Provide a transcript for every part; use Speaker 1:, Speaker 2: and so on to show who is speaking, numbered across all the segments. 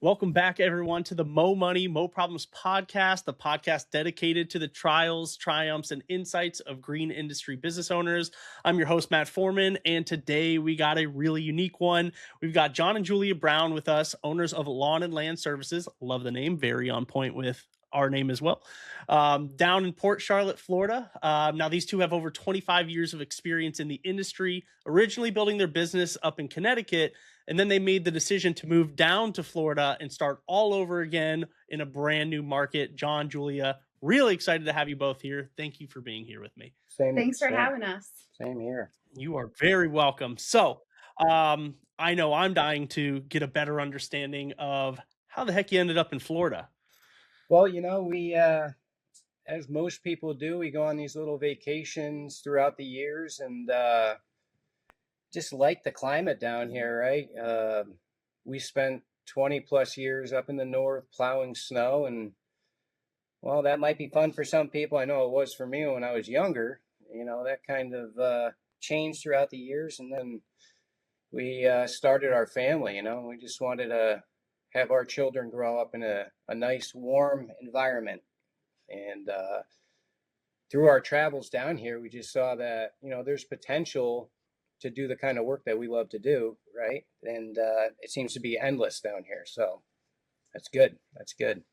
Speaker 1: Welcome back, everyone, to the Mo Money, Mo Problems podcast, the podcast dedicated to the trials, triumphs, and insights of green industry business owners. I'm your host, Matt Foreman, and today we got a really unique one. We've got John and Julia Brown with us, owners of Lawn and Land Services. Love the name, very on point with our name as well. Down in Port Charlotte, Florida. Now, these two have over 25 years of experience in the industry, originally building their business up in Connecticut. And then they made the decision to move down to Florida and start all over again in a brand new market. John, Julia, really excited to have you both here. Thank you for being here with me.
Speaker 2: Thanks for having us.
Speaker 3: Same here.
Speaker 1: You are very welcome. So, I know I'm dying to get a better understanding of how the heck you ended up in Florida.
Speaker 3: Well, we, as most people do, we go on these little vacations throughout the years and just like the climate down here, right? We spent 20 plus years up in the north plowing snow, and well, that might be fun for some people. I know it was for me when I was younger. That kind of changed throughout the years, and then we started our family. We just wanted to have our children grow up in a nice, warm environment. And through our travels down here, we just saw that, there's potential to do the kind of work that we love to do, right? And it seems to be endless down here. So that's good. That's good.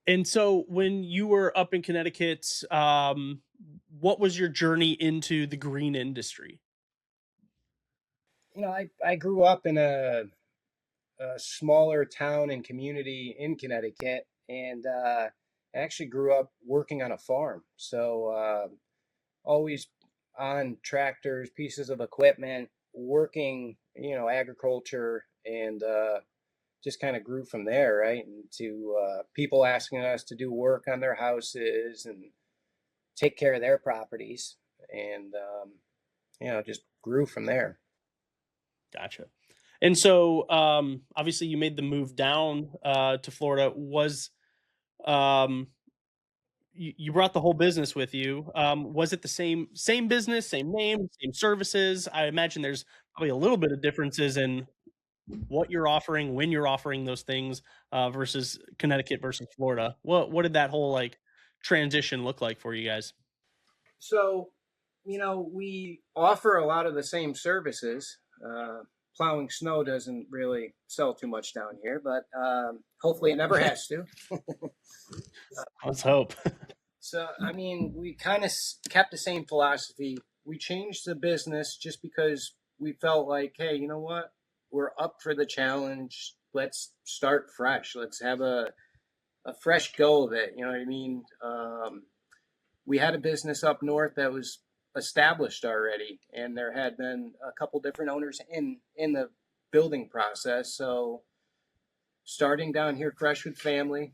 Speaker 1: And so when you were up in Connecticut, what was your journey into the green industry?
Speaker 3: I grew up in a smaller town and community in Connecticut, and actually grew up working on a farm. So always on tractors, pieces of equipment, working, agriculture, and just kind of grew from there, right? And to people asking us to do work on their houses and take care of their properties, and just grew from there.
Speaker 1: Gotcha. And so, obviously, you made the move down to Florida. Um, you brought the whole business with you. Was it the same business, same name, same services? I imagine there's probably a little bit of differences in what you're offering, when you're offering those things, versus Connecticut versus Florida. What did that whole transition look like for you guys?
Speaker 3: So, we offer a lot of the same services. Plowing snow doesn't really sell too much down here, but hopefully it never has to.
Speaker 1: Let's hope.
Speaker 3: So, we kind of kept the same philosophy. We changed the business just because we felt like, hey, you know what? We're up for the challenge. Let's start fresh. Let's have a fresh go of it. You know what I mean? We had a business up north that was established already, and there had been a couple different owners in the building process. So starting down here fresh with family,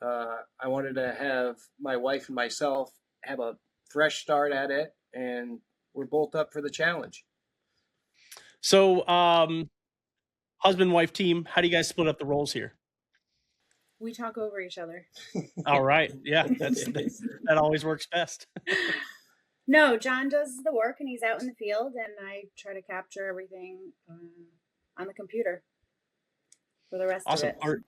Speaker 3: I wanted to have my wife and myself have a fresh start at it, and we're both up for the challenge.
Speaker 1: So, husband wife team, how do you guys split up the roles here?
Speaker 2: We talk over each other.
Speaker 1: All right, yeah, that always works best.
Speaker 2: No, John does the work and he's out in the field, and I try to capture everything on the computer for the rest
Speaker 1: Awesome.
Speaker 2: of it.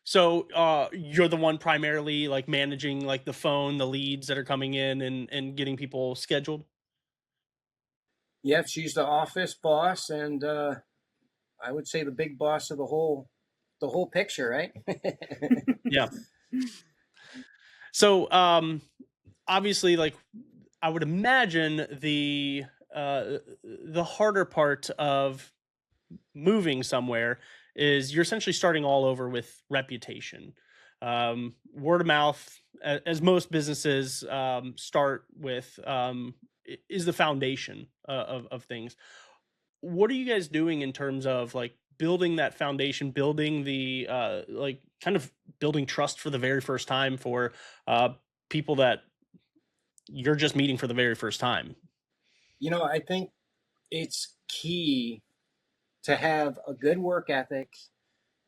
Speaker 1: So you're the one primarily managing the phone, the leads that are coming in and getting people scheduled?
Speaker 3: Yep, she's the office boss, and I would say the big boss of the whole picture, right?
Speaker 1: Yeah. So obviously, I would imagine the harder part of moving somewhere is you're essentially starting all over with reputation. Word of mouth, as most businesses start with, is the foundation of things. What are you guys doing in terms of building that foundation, building the kind of building trust for the very first time for people that you're just meeting for the very first time?
Speaker 3: I think it's key to have a good work ethic,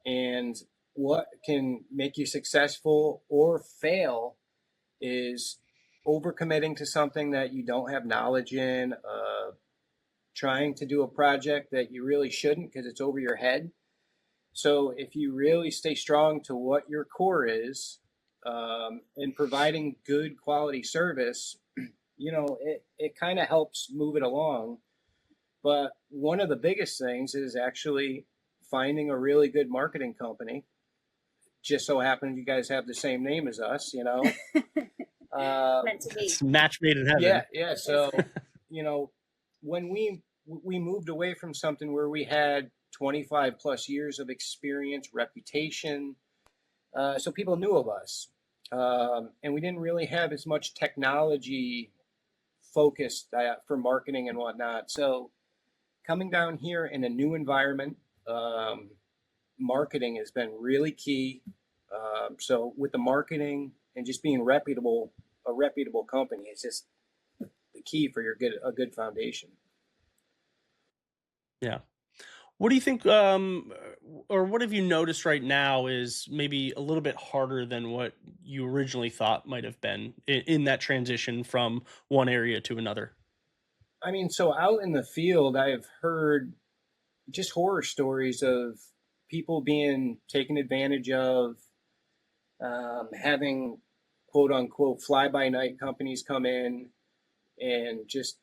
Speaker 3: and what can make you successful or fail is overcommitting to something that you don't have knowledge in, trying to do a project that you really shouldn't because it's over your head. So if you really stay strong to what your core is, in providing good quality service, it kind of helps move it along. But one of the biggest things is actually finding a really good marketing company. Just so happens you guys have the same name as us,
Speaker 2: Meant to be.
Speaker 1: It's match made in heaven.
Speaker 3: Yeah. So, when we moved away from something where we had 25 plus years of experience, reputation, so people knew of us, and we didn't really have as much technology focused for marketing and whatnot. So, coming down here in a new environment, marketing has been really key. So with the marketing and just being a reputable company is just the key for a good foundation.
Speaker 1: Yeah. What do you think, or what have you noticed right now is maybe a little bit harder than what you originally thought might have been in that transition from one area to another?
Speaker 3: I mean, so out in the field, I've heard just horror stories of people being taken advantage of, having quote unquote fly by night companies come in and just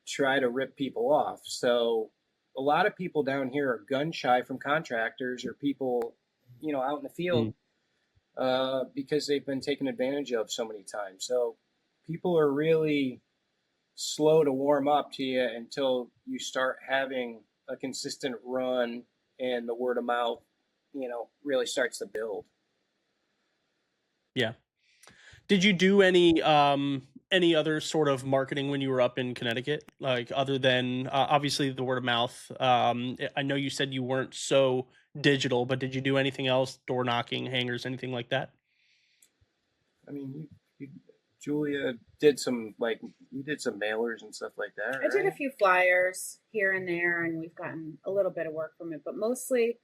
Speaker 3: try to rip people off. So a lot of people down here are gun shy from contractors or people, out in the field,
Speaker 1: Mm.
Speaker 3: because they've been taken advantage of so many times. So people are really slow to warm up to you until you start having a consistent run and the word of mouth, really starts to build.
Speaker 1: Yeah. Did you do any other sort of marketing when you were up in Connecticut? Like other than obviously the word of mouth. I know you said you weren't so digital, but did you do anything else? Door knocking, hangers, anything like that?
Speaker 3: I mean, Julia did you did some mailers and stuff like that,
Speaker 2: I did a
Speaker 3: right?
Speaker 2: few flyers here and there, and we've gotten a little bit of work from it. But mostly,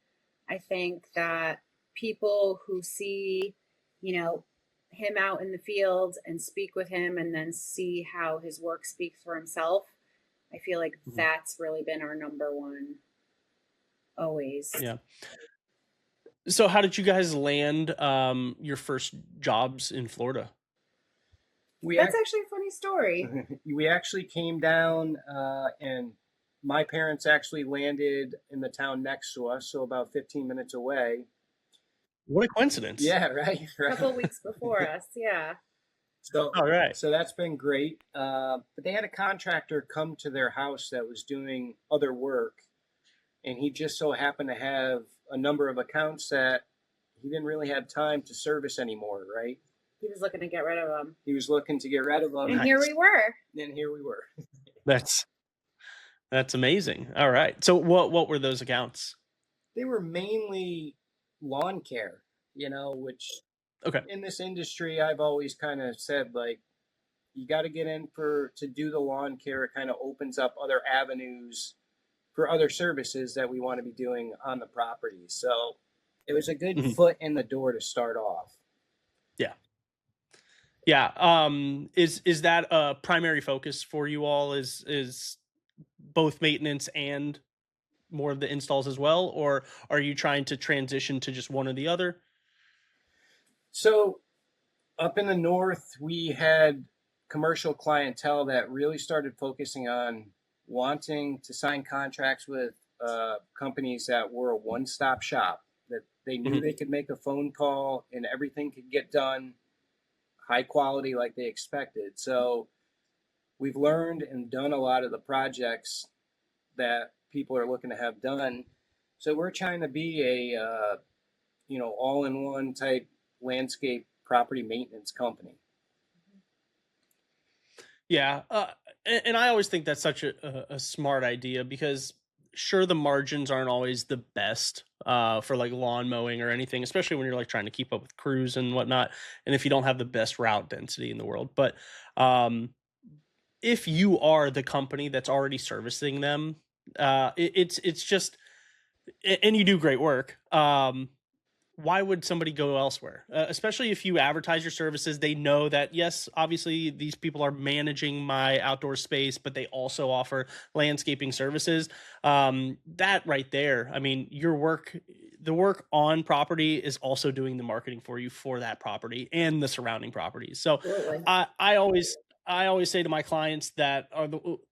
Speaker 2: I think that people who see, him out in the field and speak with him and then see how his work speaks for himself, I feel like
Speaker 1: Mhm.
Speaker 2: that's really been our number one always.
Speaker 1: Yeah. So how did you guys land your first jobs in Florida?
Speaker 3: We
Speaker 2: That's actually a funny story.
Speaker 3: we actually came down, and my parents actually landed in the town next to us, so about 15 minutes away.
Speaker 1: What a coincidence.
Speaker 3: Yeah, right,
Speaker 2: A
Speaker 3: right.
Speaker 2: couple weeks before us, yeah.
Speaker 3: So,
Speaker 1: All right.
Speaker 3: so that's been great. But they had a contractor come to their house that was doing other work, and he just so happened to have a number of accounts that he didn't really have time to service anymore, right?
Speaker 2: He was looking to get rid of them.
Speaker 3: He was looking to get rid of them,
Speaker 2: And here we were.
Speaker 3: and here we were.
Speaker 1: That's that's amazing. All right. So what were those accounts?
Speaker 3: They were mainly lawn care, which
Speaker 1: Okay.
Speaker 3: in this industry I've always kind of said, like, you got to get in to do the lawn care. It kind of opens up other avenues for other services that we want to be doing on the property. So it was a good
Speaker 1: Mhm.
Speaker 3: foot in the door to start off.
Speaker 1: Yeah. Yeah. Is that a primary focus for you all? Is both maintenance and more of the installs as well, or are you trying to transition to just one or the other?
Speaker 3: So up in the north, we had commercial clientele that really started focusing on wanting to sign contracts with companies that were a one-stop shop, that they knew
Speaker 1: Mhm.
Speaker 3: they could make a phone call and everything could get done high quality like they expected. So we've learned and done a lot of the projects that people are looking to have done. So we're trying to be a all-in-one type landscape property maintenance company.
Speaker 1: Yeah, and I always think that's such a smart idea because sure the margins aren't always the best for like lawn mowing or anything, especially when you're like trying to keep up with crews and whatnot, and if you don't have the best route density in the world. But um, if you are the company that's already servicing them, it's just and you do great work. Why would somebody go elsewhere? Especially if you advertise your services, they know that yes, obviously these people are managing my outdoor space, but they also offer landscaping services. That right there, I mean, your work, the work on property is also doing the marketing for you for that property and the surrounding properties. So
Speaker 2: Absolutely.
Speaker 1: I always say to my clients that are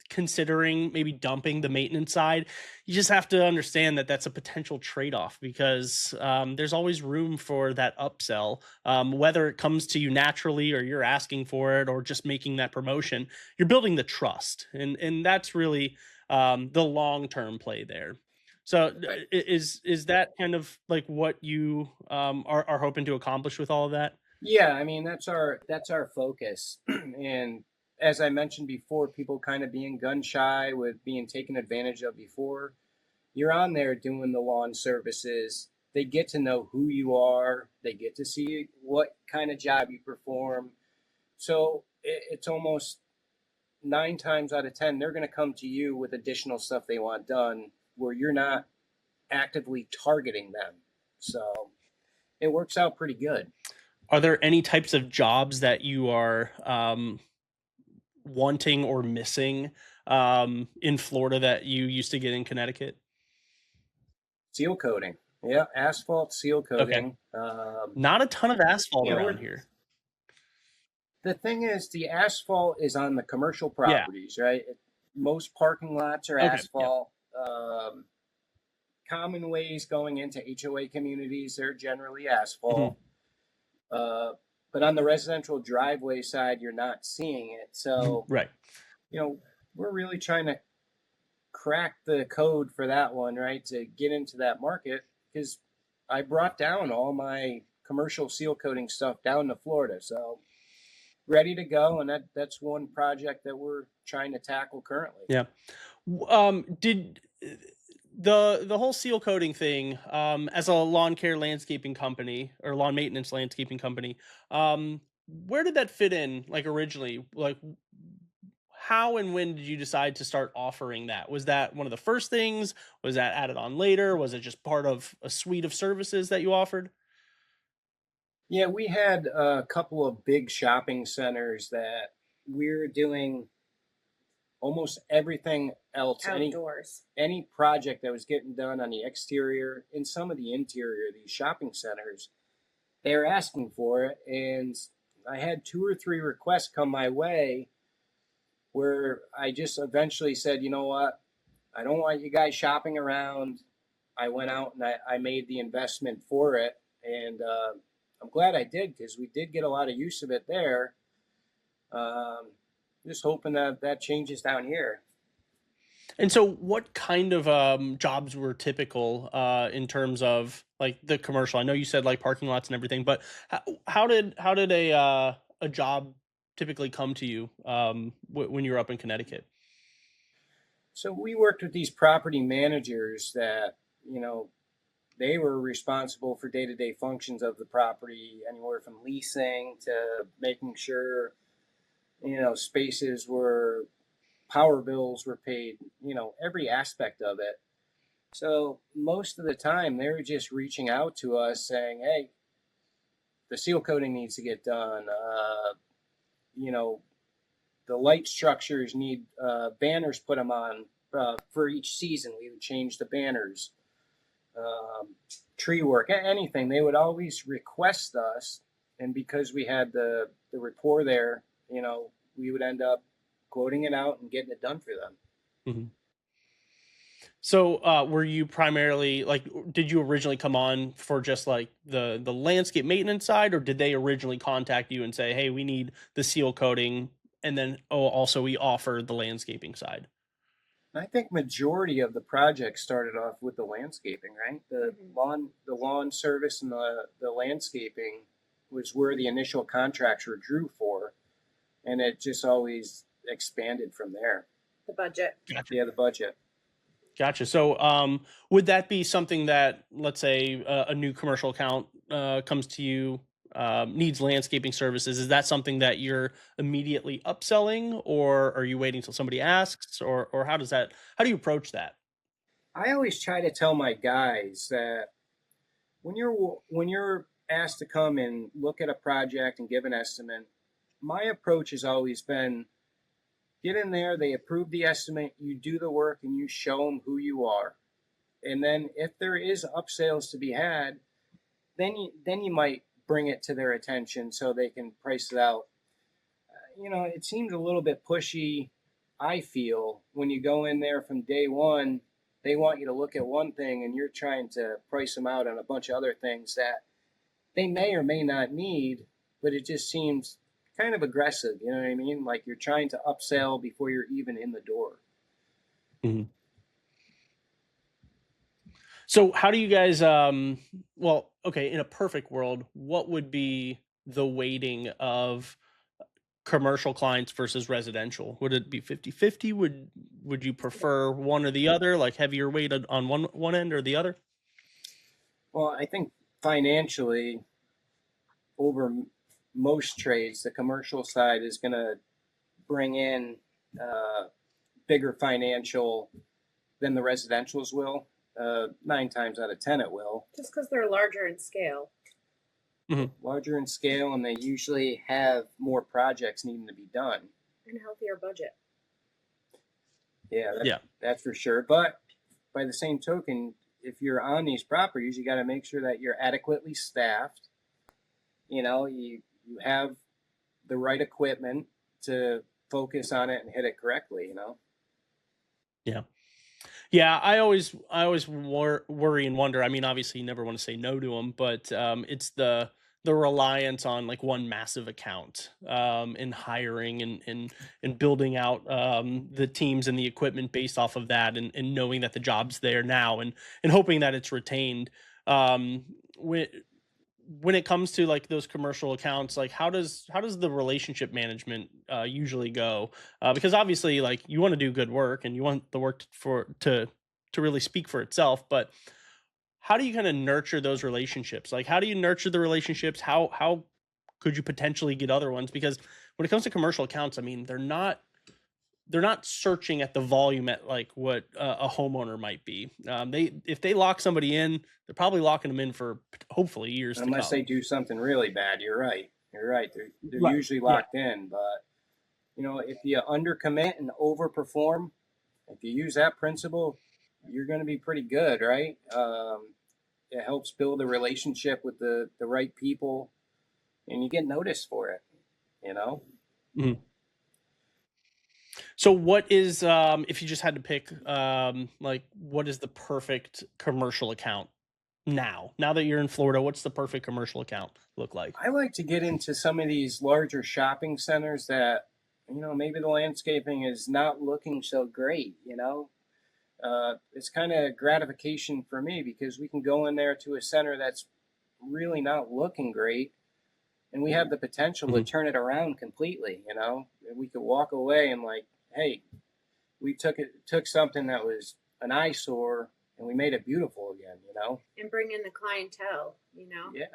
Speaker 1: considering maybe dumping the maintenance side, you just have to understand that that's a potential trade-off because there's always room for that upsell, whether it comes to you naturally or you're asking for it or just making that promotion. You're building the trust, and that's really the long-term play there. So
Speaker 3: Right.
Speaker 1: is that kind of like what you are hoping to accomplish with all of that?
Speaker 3: Yeah, I mean that's our focus. And as I mentioned before, people kind of being gun shy with being taken advantage of before. You're on there doing the lawn services. They get to know who you are. They get to see what kind of job you perform. So it's almost 9 times out of 10 they're going to come to you with additional stuff they want done, where you're not actively targeting them. So it works out pretty good.
Speaker 1: Are there any types of jobs that you are wanting or missing in Florida that you used to get in Connecticut?
Speaker 3: Seal coating, yeah, asphalt seal
Speaker 1: Okay.
Speaker 3: coating.
Speaker 1: Not a ton of asphalt
Speaker 3: We're
Speaker 1: around here.
Speaker 3: the thing is, the asphalt is on the commercial
Speaker 1: Yeah.
Speaker 3: properties, right? Most parking lots are
Speaker 1: Okay. Yeah.
Speaker 3: asphalt. Um, Common ways going into HOA communities, they're generally
Speaker 1: Mhm.
Speaker 3: asphalt. Uh, but on the residential driveway side, you're not seeing it. So,
Speaker 1: Right.
Speaker 3: you know, we're really trying to crack the code for that one, right? To get into that market, because I brought down all my commercial seal coating stuff down to Florida. So ready to go. And that's one project that we're trying to tackle currently.
Speaker 1: Yeah. Did the whole seal coating thing, as a lawn care landscaping company or lawn maintenance landscaping company, where did that fit in, like, originally? Like, how and when did you decide to start offering that? Was that one of the first things? Was that added on later? Was it just part of a suite of services that you offered?
Speaker 3: Yeah, we had a couple of big shopping centers that we're doing almost everything else.
Speaker 2: Outdoors.
Speaker 3: Any project that was getting done on the exterior and some of the interior of these shopping centers, they're asking for it. And I had 2 or 3 requests come my way where I just eventually said, you know what? I don't want you guys shopping around. I went out and I made the investment for it. And I'm glad I did, because we did get a lot of use of it there. Um, just hoping that that changes down here.
Speaker 1: And so what kind of jobs were typical in terms of like the commercial? I know you said like parking lots and everything, but how did a job typically come to you when you were up in Connecticut?
Speaker 3: So we worked with these property managers that, you know, they were responsible for day-to-day functions of the property, anywhere from leasing to making sure, spaces were, power bills were paid, every aspect of it. So most of the time they were just reaching out to us saying, hey, the seal coating needs to get done. You know, the light structures need banners put them on for each season. We would change the banners, um, tree work, anything. They would always request us, and because we had the rapport there, we would end up quoting it out and getting it done for them.
Speaker 1: Mhm. So, were you primarily like, did you originally come on for just like the landscape maintenance side, or did they originally contact you and say, "Hey, we need the seal coating," and then also we offer the landscaping side?
Speaker 3: I think majority of the project started off with the landscaping, right? The
Speaker 2: Hmm.
Speaker 3: lawn service and the landscaping was where the initial contracts were drew for, and it just always expanded from there.
Speaker 2: The budget.
Speaker 1: Gotcha.
Speaker 3: Yeah, the budget.
Speaker 1: Gotcha. So, would that be something that, let's say, a new commercial account comes to you, needs landscaping services? Is that something that you're immediately upselling, or are you waiting until somebody asks, or how does that? How do you approach that?
Speaker 3: I always try to tell my guys that when you're asked to come and look at a project and give an estimate, my approach has always been get in there, they approve the estimate, you do the work, and you show them who you are. And then if there is upsales to be had, then you might bring it to their attention so they can price it out. It seems a little bit pushy. I feel when you go in there from day one, they want you to look at one thing and you're trying to price them out on a bunch of other things that they may or may not need, but it just seems kind of aggressive. You know what I mean? Like you're trying to upsell before you're even in the door.
Speaker 1: Mhm. So how do you guys well, okay, in a perfect world, what would be the weighting of commercial clients versus residential? Would it be 50-50? Would you prefer one or the other, like heavier weighted on one end or the other?
Speaker 3: Well, I think financially, over most trades, the commercial side is going to bring in bigger financial than the residentials will. 9 times out of 10, it will.
Speaker 2: Just because they're larger in scale.
Speaker 3: Larger in scale, and they usually have more projects needing to be done.
Speaker 2: And healthier budget.
Speaker 3: Yeah, that's for sure. But by the same token, if you're on these properties, you got to make sure that you're adequately staffed. You have the right equipment to focus on it and hit it correctly.
Speaker 1: Yeah. Yeah, I always worry and wonder. I mean, obviously, you never want to say no to them, but it's the reliance on like one massive account in hiring and building out the teams and the equipment based off of that, and knowing that the job's there now, and hoping that it's retained. Um, when it comes to like those commercial accounts, like how does the relationship management usually go? Because obviously, like you want to do good work and you want the work to really speak for itself, but how do you kind of nurture those relationships? Like how do you nurture the relationships? How could you potentially get other ones? Because when it comes to commercial accounts, I mean, they're not searching at the volume at like what a homeowner might be. If they lock somebody in, they're probably locking them in for hopefully years to
Speaker 3: Unless
Speaker 1: come.
Speaker 3: they do something really bad, you're right. You're right. They're
Speaker 1: Right.
Speaker 3: usually
Speaker 1: Yeah.
Speaker 3: locked in. But if you undercommit and overperform, if you use that principle, you're going to be pretty good, right? It helps build a relationship with the right people, and you get noticed for it. You know.
Speaker 1: Mhm. So what is if you just had to pick like what is the perfect commercial account now that you're in Florida, what's the perfect commercial account look like?
Speaker 3: I like to get into some of these larger shopping centers that maybe the landscaping is not looking so great. It's kind of gratification for me because we can go in there to a center that's really not looking great, and we have the potential to
Speaker 1: Mhm.
Speaker 3: turn it around completely. We could walk away and like, hey, we took something that was an eyesore and we made it beautiful again.
Speaker 2: And bring in the clientele,
Speaker 3: Yeah.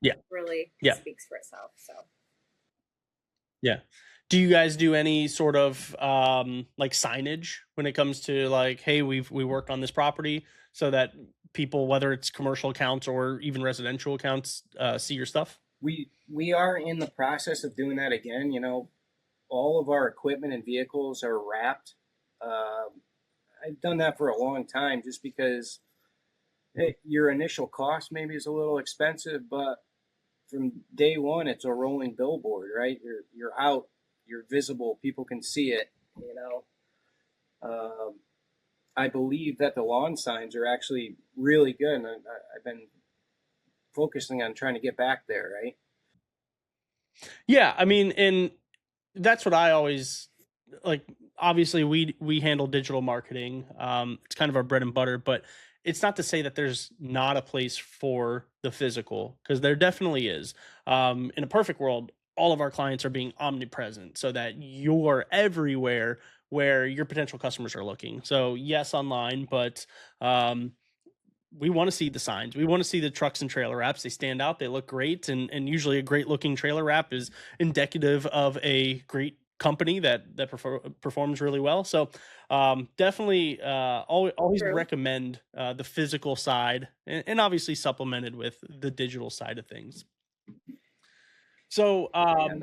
Speaker 1: Yeah.
Speaker 2: really
Speaker 1: Yeah.
Speaker 2: speaks for itself. So
Speaker 1: Yeah. Do you guys do any sort of like signage when it comes to like, hey, we worked on this property so that people, whether it's commercial accounts or even residential accounts, see your stuff?
Speaker 3: We are in the process of doing that again. All of our equipment and vehicles are wrapped. I've done that for a long time just because your initial cost maybe is a little expensive, but from day one, it's a rolling billboard, right? You're out, you're visible, people can see it. Um, I believe that the lawn signs are actually really good, and I've been focusing on trying to get back there, right?
Speaker 1: Yeah, I mean, and that's what I always like. Obviously, we handle digital marketing. It's kind of our bread and butter, but it's not to say that there's not a place for the physical, because there definitely is. In a perfect world, all of our clients are being omnipresent so that you're everywhere where your potential customers are looking. So yes, online, but um, we want to see the signs. We want to see the trucks and trailer wraps. They stand out. They look great, and usually a great looking trailer wrap is indicative of a great company that performs really well. So definitely always
Speaker 2: true.
Speaker 1: recommend the physical side, and obviously supplemented with the digital side of things. So
Speaker 3: Yeah,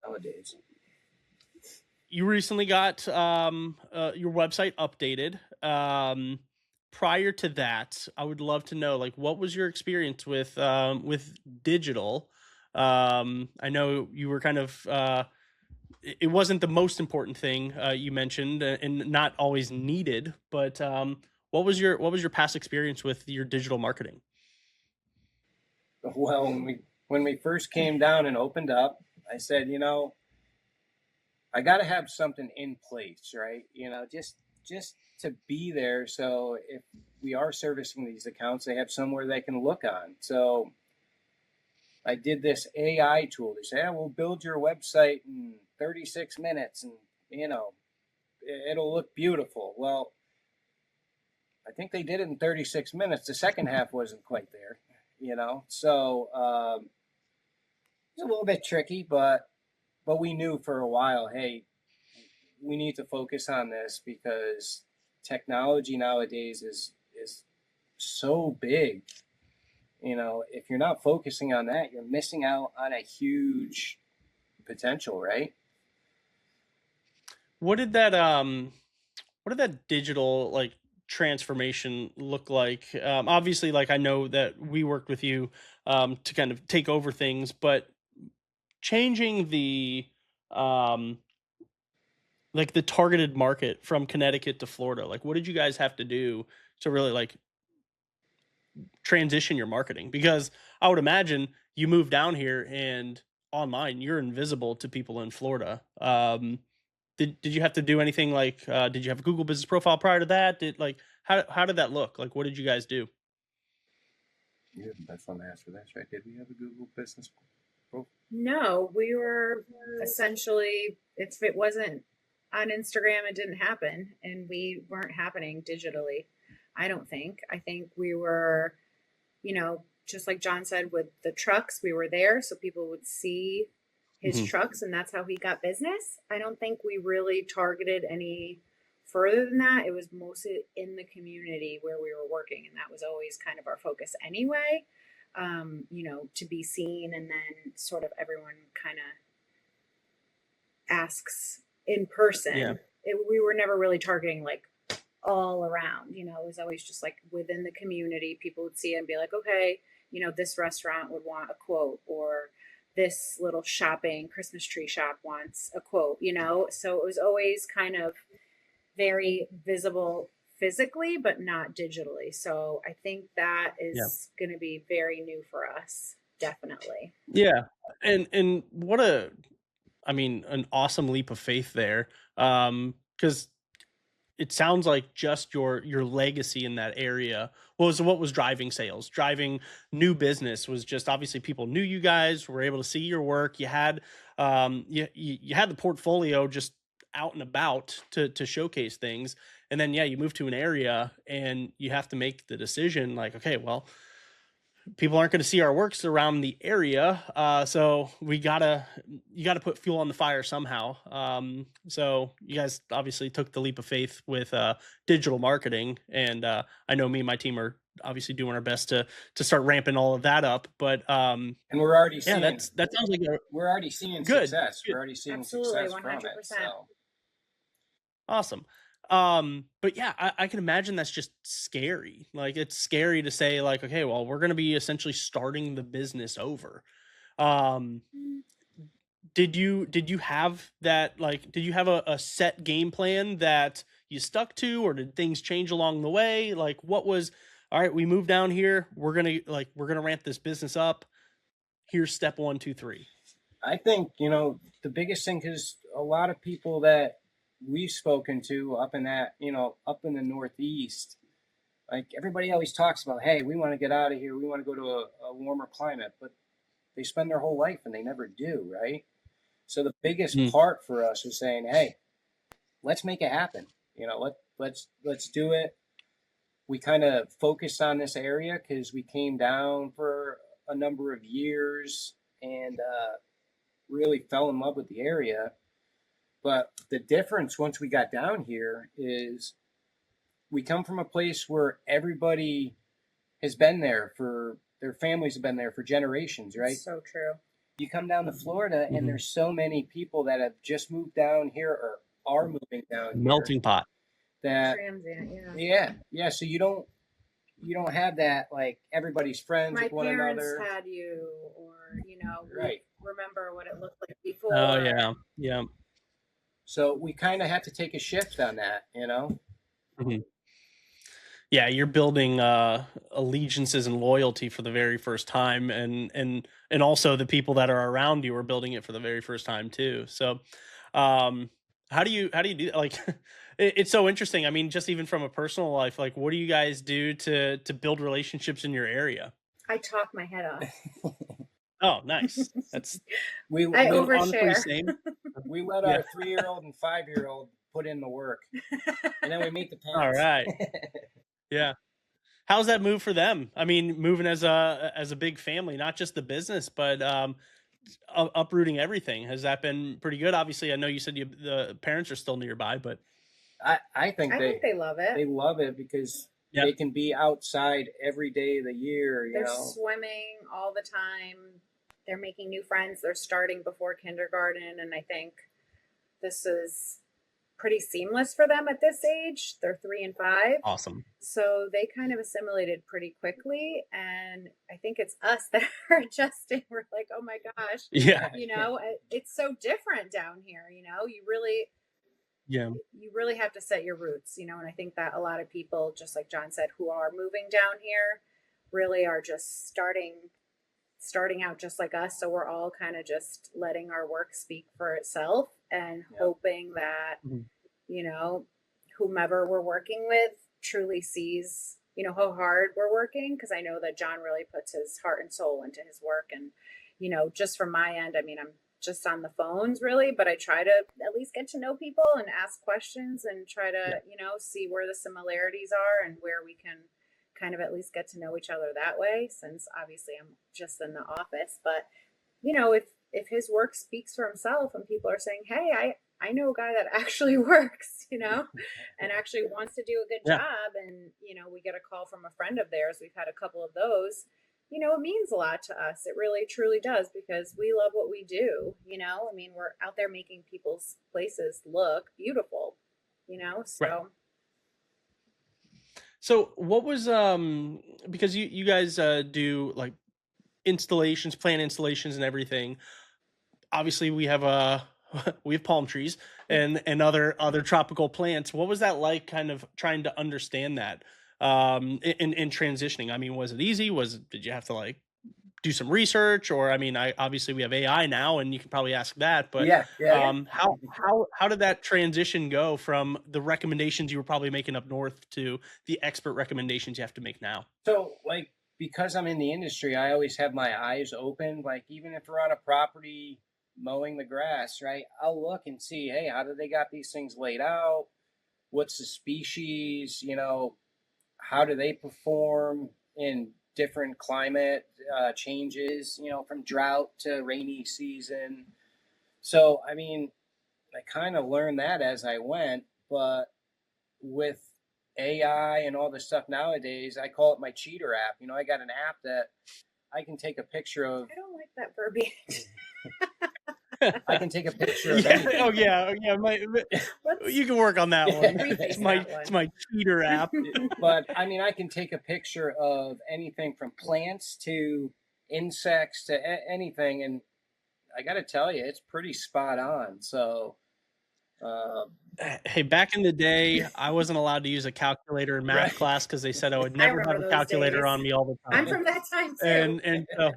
Speaker 3: nowadays.
Speaker 1: you recently got your website updated. prior to that, I would love to know, like, what was your experience with digital? I know you were kind of it wasn't the most important thing you mentioned, and not always needed, but what was your past experience with your digital marketing?
Speaker 3: Well, when we first came down and opened up, I said, I got to have something in place, right? Just to be there. So if we are servicing these accounts, they have somewhere they can look on. So I did this AI tool. They say, we'll build your website in 36 minutes, and it'll look beautiful. Well, I think they did it in 36 minutes. The second half wasn't quite there. So it's a little bit tricky, but we knew for a while, hey, we need to focus on this because technology nowadays is so big. If you're not focusing on that, you're missing out on a huge potential, right?
Speaker 1: What did that digital like transformation look like? Obviously, like I know that we worked with you to kind of take over things, but changing the um like the targeted market from Connecticut to Florida, like what did you guys have to do to really like transition your marketing? Because I would imagine you move down here and online you're invisible to people in Florida. Did you have to do anything like did you have a Google business profile prior to that? Did like how did that look? Like what did you guys do?
Speaker 3: You're the best one to ask for this, right? Did we have a Google business profile?
Speaker 2: No, we were essentially, if it wasn't on Instagram, it didn't happen. And we weren't happening digitally, I don't think. I think we were, just like John said, with the trucks, we were there so people would see his
Speaker 1: Mhm.
Speaker 2: trucks, and that's how he got business. I don't think we really targeted any further than that. It was mostly in the community where we were working, and that was always kind of our focus anyway. To be seen, and then sort of everyone kind of asks in
Speaker 1: Yeah.
Speaker 2: person. We were never really targeting like all around. It was always just like within the community. People would see it and be like, okay, this restaurant would want a quote, or this little shopping Christmas tree shop wants a quote. So it was always kind of very visible physically, but not digitally. So I think that
Speaker 1: Yeah.
Speaker 2: is going to be very new for us, definitely.
Speaker 1: Yeah. And what a I mean, an awesome leap of faith there. Cuz it sounds like just your legacy in that area was what was driving sales, driving new business was just obviously people knew you guys, were able to see your work. You had you had the portfolio just out and about to showcase things. And then yeah, you move to an area and you have to make the decision like, okay, well, people aren't going to see our works around the area, so you gotta put fuel on the fire somehow. So you guys obviously took the leap of faith with digital marketing, and I know me and my team are obviously doing our best to start ramping all of that up, but
Speaker 3: And we're already
Speaker 1: yeah,
Speaker 3: seeing
Speaker 1: that sounds like a
Speaker 3: we're already seeing
Speaker 1: good,
Speaker 3: success. We're
Speaker 1: good.
Speaker 3: already seeing
Speaker 2: Absolutely,
Speaker 3: success from it.
Speaker 2: 100%.
Speaker 3: So
Speaker 1: Awesome. But yeah, I can imagine that's just scary. Like it's scary to say like, okay, well, we're going to be essentially starting the business over. Um, did you have that like did you have a set game plan that you stuck to, or did things change along the way? Like what was all right, we moved down here, we're gonna ramp this business up. Here's step one, two, three.
Speaker 3: I think, the biggest thing, because a lot of people that we've spoken to up in the Northeast, like everybody always talks about, hey, we want to get out of here. We want to go to a warmer climate, but they spend their whole life and they never do, right? So the biggest
Speaker 1: Mm.
Speaker 3: part for us was saying, hey, let's make it happen. Let's do it. We kind of focused on this area because we came down for a number of years and really fell in love with the area. But the difference once we got down here is we come from a place where everybody has been there for their families have been there for generations, right?
Speaker 2: So true.
Speaker 3: You come down to Florida and
Speaker 1: Hmm.
Speaker 3: there's so many people that have just moved down here or are moving down here.
Speaker 1: Melting pot.
Speaker 3: that
Speaker 2: Transient, yeah.
Speaker 3: yeah. So you don't have that like everybody's friends
Speaker 2: My
Speaker 3: with one
Speaker 2: parents
Speaker 3: another.
Speaker 2: had you, or we
Speaker 3: Right.
Speaker 2: remember what it looked like
Speaker 1: Oh
Speaker 2: before.
Speaker 1: yeah, yeah.
Speaker 3: So we kind of have to take a shift on that, you know?
Speaker 1: Mhm. Yeah, you're building allegiances and loyalty for the very first time, and also the people that are around you are building it for the very first time too. So um how do you do that? Like it's so interesting. I mean, just even from a personal life, like what do you guys do to build relationships in your area?
Speaker 2: I talk my head off.
Speaker 1: Oh, nice. That's
Speaker 2: I
Speaker 1: honestly
Speaker 2: overshare.
Speaker 1: same.
Speaker 3: We let
Speaker 1: Yeah.
Speaker 3: our 3-year-old and 5-year-old put in the work, and then we meet the
Speaker 1: All
Speaker 3: parents.
Speaker 1: right. Yeah. How's that move for them? I mean, moving as a big family, not just the business, but uprooting everything. Has that been pretty good? Obviously, I know you said the parents are still nearby, but
Speaker 3: I think
Speaker 2: I think they love it.
Speaker 3: they love it because
Speaker 1: yeah,
Speaker 3: they can be outside every day of the year, you
Speaker 2: They're
Speaker 3: know.
Speaker 2: swimming all the time. They're making new friends. They're starting before kindergarten, and I think this is pretty seamless for them at this age. They're 3 and 5.
Speaker 1: awesome.
Speaker 2: So they kind of assimilated pretty quickly. And I think it's us that are adjusting. We're like, oh my gosh,
Speaker 1: Yeah,
Speaker 2: it's so different down here.
Speaker 1: yeah,
Speaker 2: You really have to set your roots, and I think that a lot of people, just like John said, who are moving down here really are just starting out just like us. So we're all kind of just letting our work speak for itself and
Speaker 3: Yep.
Speaker 2: hoping that,
Speaker 1: mhm,
Speaker 2: you know, whomever we're working with truly sees, how hard we're working. Cause I know that John really puts his heart and soul into his work. And, just from my end, I mean, I'm just on the phones really, but I try to at least get to know people and ask questions and try
Speaker 1: yeah,
Speaker 2: to, see where the similarities are and where we can kind of at least get to know each other that way, since obviously I'm just in the office. But if his work speaks for himself and people are saying, hey, I know a guy that actually works, and actually wants to do a good
Speaker 1: yeah.
Speaker 2: job, and we get a call from a friend of theirs, we've had a couple of those, it means a lot to us. It really truly does, because we love what we do. I mean, we're out there making people's places look beautiful,
Speaker 1: Right.
Speaker 2: so
Speaker 1: So, what was because you guys do like installations, plant installations, and everything. Obviously, we have we have palm trees and other tropical plants. What was that like, kind of trying to understand that in transitioning? I mean, was it easy? Did you have to like do some research? Or I mean, I obviously we have AI now and you can probably ask that, but
Speaker 3: Yeah, yeah.
Speaker 2: yeah.
Speaker 1: how did that transition go from the recommendations you were probably making up north to the expert recommendations you have to make now?
Speaker 3: So, like, because I'm in the industry, I always have my eyes open. Like, even if we're on a property mowing the grass, right? I'll look and see, hey, how do they got these things laid out? What's the species? How do they perform in different climate changes? From drought to rainy season. So, I mean, I kind of learned that as I went, but with AI and all the stuff nowadays, I call it my cheater app. I got an app that I can take a picture of.
Speaker 2: I don't like that verbiage.
Speaker 3: I can take a picture of
Speaker 1: Yeah. Oh
Speaker 3: anything.
Speaker 1: yeah. Oh, yeah.
Speaker 2: Let's
Speaker 1: You can work on that one.
Speaker 2: rephrase
Speaker 1: It's my
Speaker 2: that
Speaker 1: it's
Speaker 2: one.
Speaker 1: my cheater app.
Speaker 3: But I mean, I can take a picture of anything from plants to insects to anything, and I got to tell you, it's pretty spot on. So, uh,
Speaker 1: Hey, back in the day, I wasn't allowed to use a calculator in math
Speaker 3: right.
Speaker 1: class because they said I would
Speaker 2: I
Speaker 1: never have
Speaker 2: remember
Speaker 1: a
Speaker 2: those
Speaker 1: calculator
Speaker 2: days.
Speaker 1: on me all the
Speaker 2: I'm
Speaker 1: time.
Speaker 2: from that time too.
Speaker 1: And so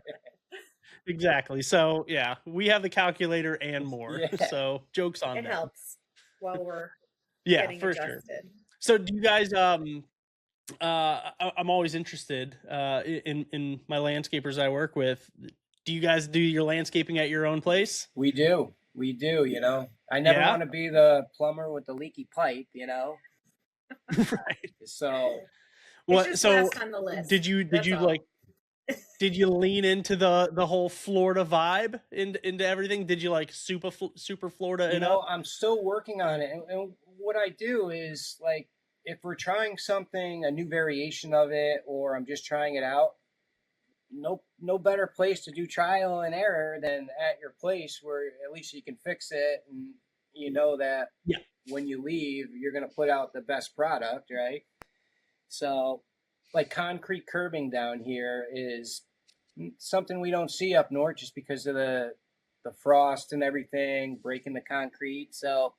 Speaker 1: exactly. So yeah, we have the calculator and more.
Speaker 3: Yeah.
Speaker 1: So jokes on
Speaker 2: It
Speaker 1: them.
Speaker 2: helps while we're
Speaker 1: Yeah,
Speaker 2: getting
Speaker 1: for sure.
Speaker 2: adjusted.
Speaker 1: So do you guys I'm always interested in my landscapers I work with. Do you guys do your landscaping at your own place?
Speaker 3: We do. We do. I never
Speaker 1: Yeah.
Speaker 3: want to be the plumber with the leaky pipe.
Speaker 1: Right.
Speaker 3: So,
Speaker 2: It's
Speaker 1: What
Speaker 2: just
Speaker 1: so
Speaker 2: last on the
Speaker 1: did
Speaker 2: list.
Speaker 1: you did
Speaker 2: That's
Speaker 1: you
Speaker 2: all.
Speaker 1: like did you lean into the whole Florida vibe into everything? Did you like super Florida it up?
Speaker 3: I'm still working on it. And what I do is like, if we're trying something, a new variation of it, or I'm just trying it out, no better place to do trial and error than at your place where at least you can fix it and you know that
Speaker 1: Yeah.
Speaker 3: when you leave, you're going to put out the best product, right? So, like concrete curbing down here is something we don't see up north just because of the frost and everything breaking the concrete. So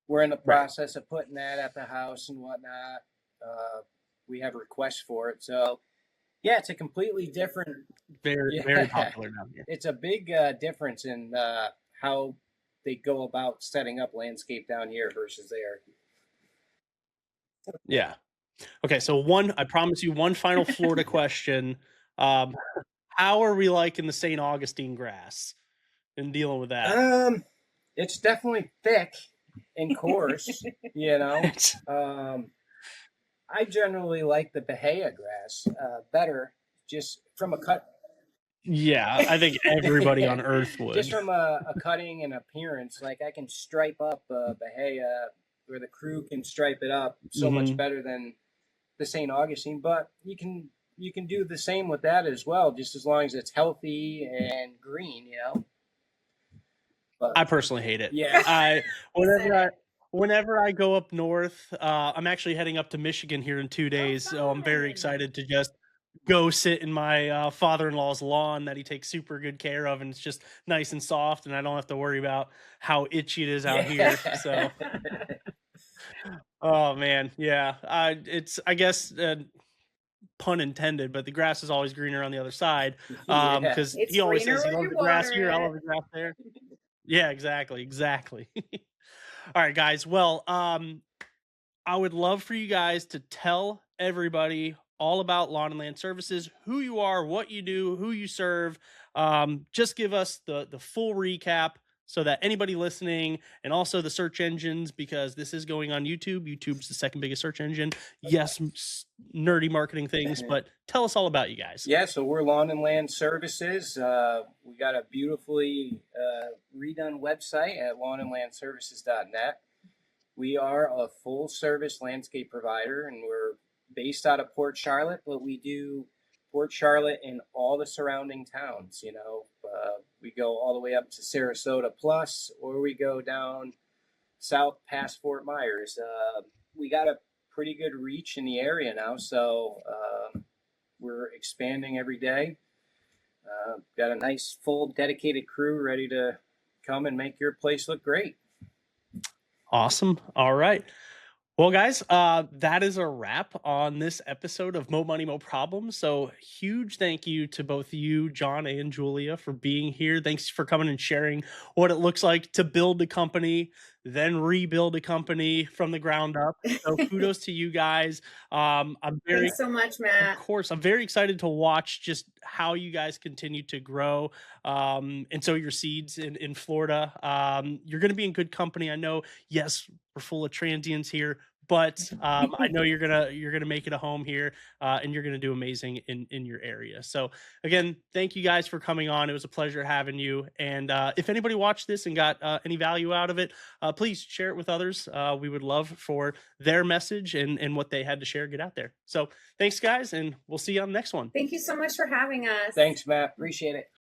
Speaker 3: we're in the
Speaker 1: Right.
Speaker 3: process of putting that at the house and whatnot. We have requests for it. So yeah, it's a completely different.
Speaker 1: Very, very
Speaker 3: Yeah,
Speaker 1: popular down here.
Speaker 3: it's a big difference in how they go about setting up landscape down here versus there.
Speaker 1: Yeah. Okay. So I promise you one final Florida question. Um, how are we liking the St. Augustine grass and dealing with that?
Speaker 3: It's definitely thick and coarse, you know.
Speaker 1: It's,
Speaker 3: Um, I generally like the Bahia grass better, just from a cut.
Speaker 1: yeah, I think everybody on earth
Speaker 3: Just
Speaker 1: would.
Speaker 3: from a cutting and appearance. Like I can stripe up Bahia, or the crew can stripe it up so much
Speaker 1: Hmm.
Speaker 3: better than the St. Augustine. But you can do the same with that as well, just as long as it's healthy and green, you know. But
Speaker 1: I personally hate it.
Speaker 3: yeah,
Speaker 1: I
Speaker 2: He said
Speaker 1: whenever I
Speaker 2: it.
Speaker 1: whenever I go up north, I'm actually heading up to Michigan here in 2 days, so I'm very
Speaker 2: Fun.
Speaker 1: excited to just go sit in my father-in-law's lawn that he takes super good care of, and it's just nice and soft, and I don't have to worry about how itchy it is out here. So,
Speaker 3: yeah.
Speaker 1: oh man, yeah, it's I guess. Pun intended, but the grass is always greener on the other side.
Speaker 3: Yeah.
Speaker 1: Because
Speaker 2: It's
Speaker 1: he always
Speaker 2: greener
Speaker 1: says he
Speaker 2: where
Speaker 1: loves
Speaker 2: you
Speaker 1: the grass
Speaker 2: water
Speaker 1: here, I
Speaker 2: it.
Speaker 1: love the grass there. Yeah, exactly, exactly. All right, guys. Well, I would love for you guys to tell everybody all about Lawn and Land Services, who you are, what you do, who you serve. Just give us the full recap so that anybody listening, and also the search engines, because this is going on YouTube. YouTube's the second biggest search engine. Yes, nerdy marketing things, but tell us all about you guys.
Speaker 3: Yeah, so we're Lawn and Land Services. We got a beautifully redone website at lawnandlandservices.net. We are a full service landscape provider, and we're based out of Port Charlotte, but we do Port Charlotte and all the surrounding towns. You know, we go all the way up to Sarasota plus, or we go down south past Fort Myers. We got a pretty good reach in the area now, so we're expanding every day. Got a nice, full, dedicated crew ready to come and make your place look great.
Speaker 1: Awesome. All right. Well, guys, that is a wrap on this episode of Mo Money, Mo Problems. So huge thank you to both you, John and Julia, for being here. Thanks for coming and sharing what it looks like to build a company, then rebuild a company from the ground up. So kudos to you guys. I'm very,
Speaker 2: Thanks so much,
Speaker 1: of
Speaker 2: Matt.
Speaker 1: course, I'm very excited to watch just how you guys continue to grow, and sow your seeds in Florida. You're going to be in good company. I know, yes, we're full of transients here, but I know you're gonna make it a home here, and you're gonna do amazing in your area. So again, thank you guys for coming on. It was a pleasure having you. And if anybody watched this and got any value out of it, please share it with others. We would love for their message and what they had to share get out there. So thanks, guys, and we'll see you on the next one.
Speaker 2: Thank you so much for having us.
Speaker 3: Thanks, Matt. Appreciate it.